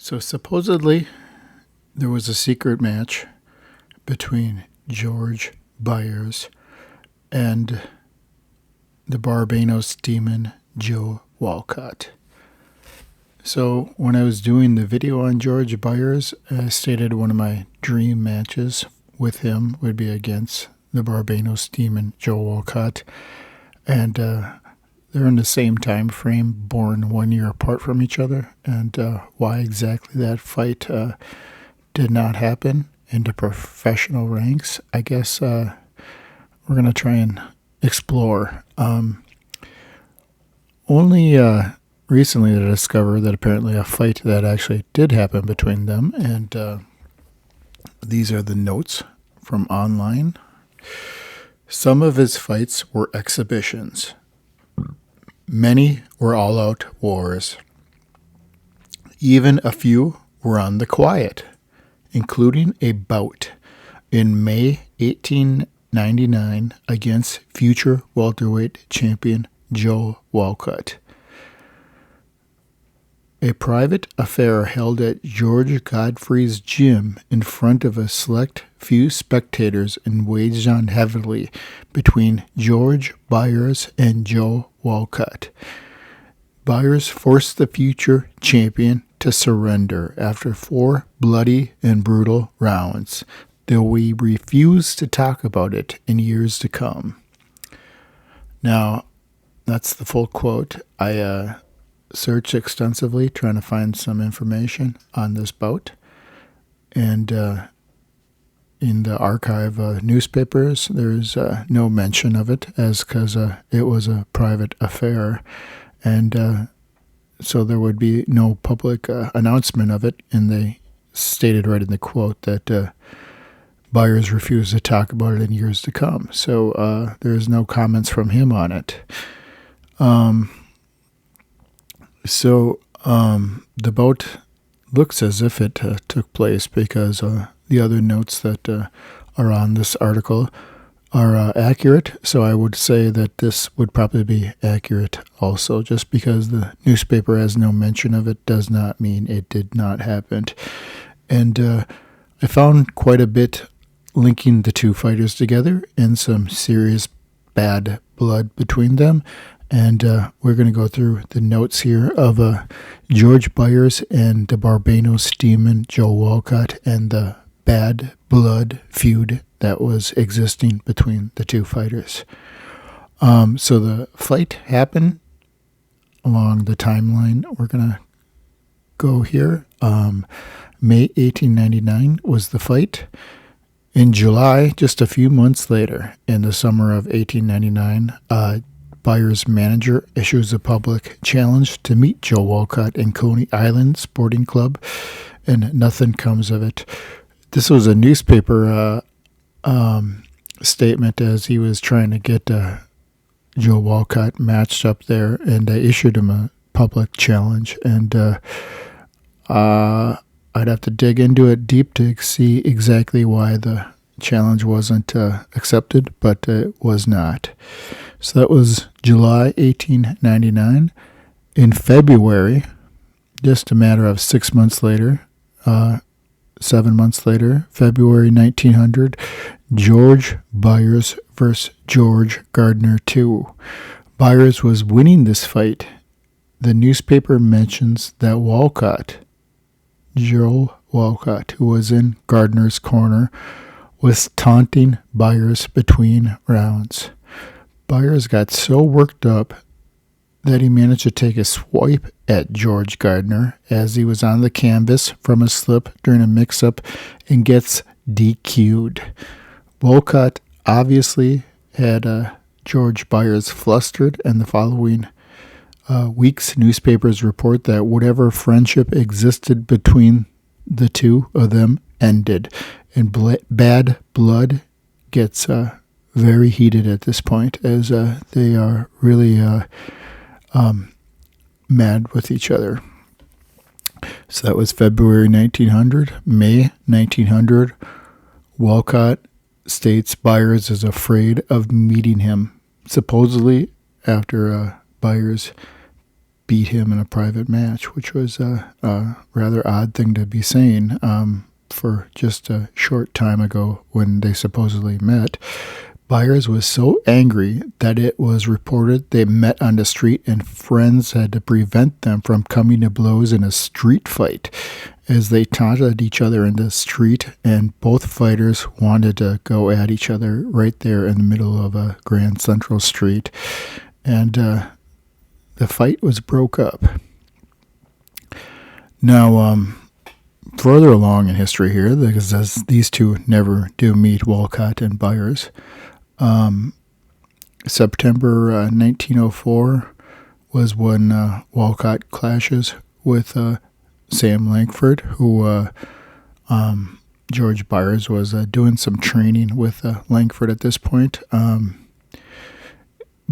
So supposedly there was a secret match between George Byers and the Barbados demon Joe Walcott. So when I was doing the video on George Byers, I stated one of my dream matches with him would be against the Barbados demon Joe Walcott. And they're in the same time frame, born 1 year apart from each other. And why exactly that fight did not happen in the professional ranks, I guess we're going to try and explore. Only recently I discovered that apparently a fight that actually did happen between them, and these are the notes from online. Some of his fights were exhibitions. Many were all-out wars. Even a few were on the quiet, including a bout in May 1899 against future welterweight champion Joe Walcott. A private affair held at George Godfrey's gym in front of a select few spectators and waged on heavily between George Byers and Joe Walcott. Byers forced the future champion to surrender after 4 bloody and brutal rounds, though he refused to talk about it in years to come. Now, that's the full quote. I searched extensively trying to find some information on this bout, and in the archive newspapers there's no mention of it, as because it was a private affair, and so there would be no public announcement of it, and they stated right in the quote that Byers refused to talk about it in years to come, so there's no comments from him on it. So the bout looks as if it took place, because the other notes that are on this article are accurate. So I would say that this would probably be accurate also. Just because the newspaper has no mention of it does not mean it did not happen. And I found quite a bit linking the two fighters together and some serious bad blood between them. And we're going to go through the notes here of George Byers and the Barbados demon Joe Walcott and the bad blood feud that was existing between the two fighters. So the fight happened along the timeline. We're going to go here. May 1899 was the fight. In July, just a few months later, in the summer of 1899, Byers' manager issues a public challenge to meet Joe Walcott in Coney Island Sporting Club, and nothing comes of it. This was a newspaper statement, as he was trying to get Joe Walcott matched up there, and they issued him a public challenge. And I'd have to dig into it deep to see exactly why the challenge wasn't accepted, but it was not. So that was July 1899. In February, just a matter of 6 months later, 7 months later, February 1900, George Byers versus George Gardner II. Byers was winning this fight. The newspaper mentions that Walcott, Joe Walcott, who was in Gardner's corner, was taunting Byers between rounds. Byers got so worked up that he managed to take a swipe at George Gardner as he was on the canvas from a slip during a mix-up and gets DQ'd. Walcott obviously had George Byers flustered, and the following week's newspapers report that whatever friendship existed between the two of them ended, and bad blood gets very heated at this point, as they are really mad with each other. So that was February 1900. May 1900, Walcott states Byers is afraid of meeting him, supposedly after Byers beat him in a private match, which was a rather odd thing to be saying for just a short time ago when they supposedly met. Byers was so angry that it was reported they met on the street and friends had to prevent them from coming to blows in a street fight as they taunted each other in the street, and both fighters wanted to go at each other right there in the middle of a Grand Central Street. And the fight was broke up. Now, further along in history here, because these two never do meet, Walcott and Byers, September 1904 was when Walcott clashes with Sam Langford, who George Byers was doing some training with Langford at this point.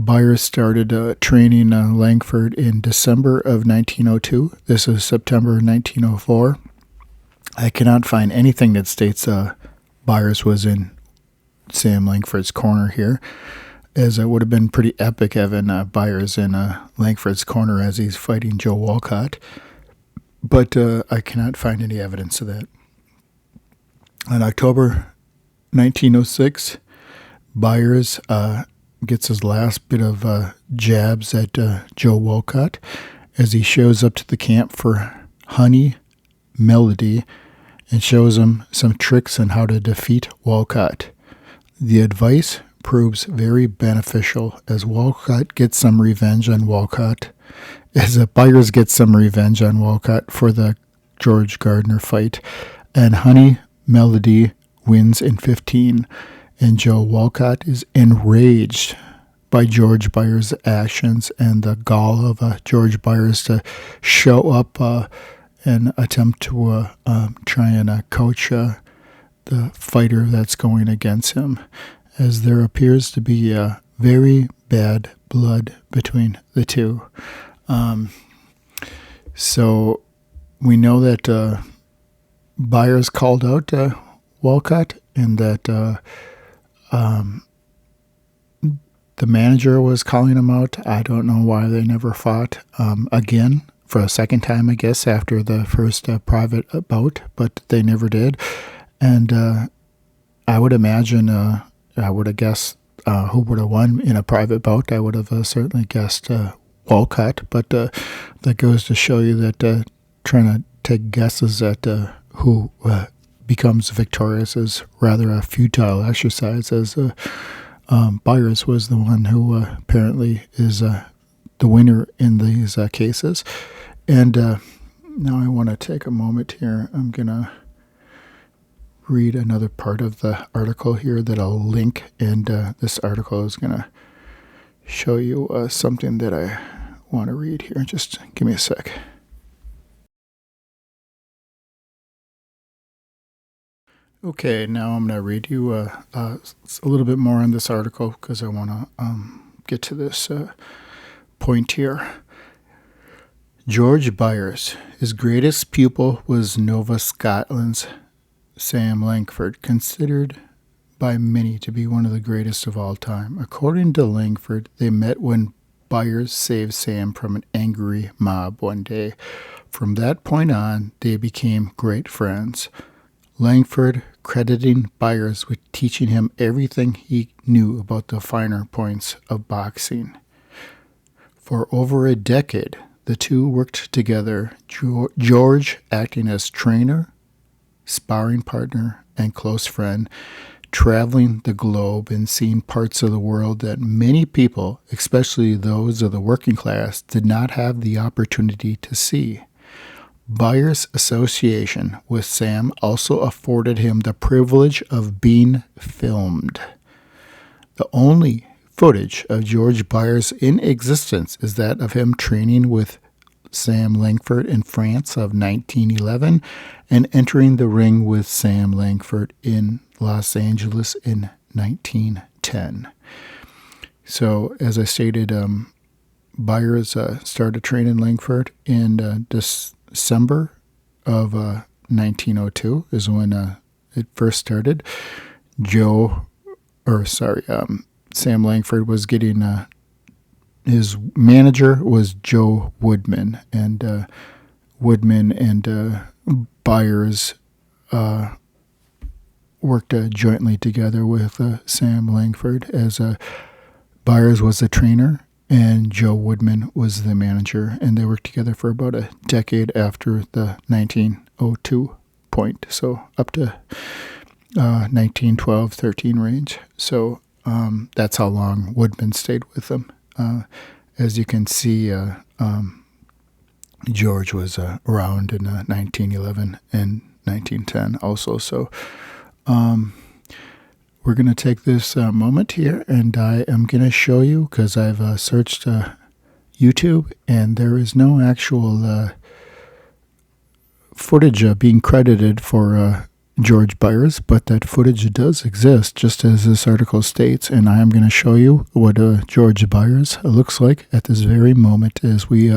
Byers started training Langford in December of 1902. This is September 1904. I cannot find anything that states Byers was in Sam Langford's corner here, as it would have been pretty epic having Byers in Langford's corner as he's fighting Joe Walcott. But I cannot find any evidence of that. In October 1906, Byers gets his last bit of jabs at Joe Walcott as he shows up to the camp for Honey Mellody and shows him some tricks on how to defeat Walcott. The advice proves very beneficial as Walcott gets some revenge on Walcott, as Byers gets some revenge on Walcott for the George Gardner fight, and Honey Mellody wins in 15. And Joe Walcott is enraged by George Byers' actions and the gall of George Byers to show up and attempt to try and coach the fighter that's going against him, as there appears to be very bad blood between the two. So we know that Byers called out Walcott, and that the manager was calling him out. I don't know why they never fought again for a second time, I guess, after the first private bout, but they never did. And I would imagine, I would have guessed who would have won in a private bout. I would have certainly guessed Walcott, but that goes to show you that trying to take guesses at who becomes victorious is rather a futile exercise, as Byers was the one who apparently is the winner in these cases. And now I want to take a moment here. I'm going to read another part of the article here that I'll link, and this article is going to show you something that I want to read here. Just give me a sec. Okay, now I'm going to read you a little bit more on this article because I want to get to this point here. George Byers, his greatest pupil was Nova Scotland's Sam Langford, considered by many to be one of the greatest of all time. According to Langford, they met when Byers saved Sam from an angry mob one day. From that point on, they became great friends. Langford crediting Byers with teaching him everything he knew about the finer points of boxing. For over a decade, the two worked together, George acting as trainer, sparring partner, and close friend, traveling the globe and seeing parts of the world that many people, especially those of the working class, did not have the opportunity to see. Byers' association with Sam also afforded him the privilege of being filmed. The only footage of George Byers in existence is that of him training with Sam Langford in France of 1911 and entering the ring with Sam Langford in Los Angeles in 1910. So, as I stated, Byers started training Langford in December of 1902 is when it first started. Sam Langford was getting his manager was Joe Woodman, and Woodman and Byers worked jointly together with Sam Langford, as Byers was the trainer and Joe Woodman was the manager, and they worked together for about a decade after the 1902 point, so up to 1912-13 range. So that's how long Woodman stayed with them. As you can see, George was around in 1911 and 1910 also. So we're going to take this moment here, and I am going to show you, because I've searched YouTube, and there is no actual footage being credited for George Byers, but that footage does exist, just as this article states, and I am going to show you what George Byers looks like at this very moment, as we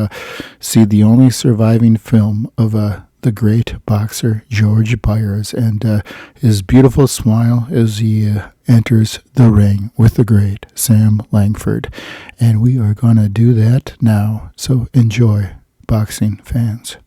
see the only surviving film of the great boxer George Byers, and his beautiful smile as he enters the ring with the great Sam Langford. And we are going to do that now, so enjoy, boxing fans.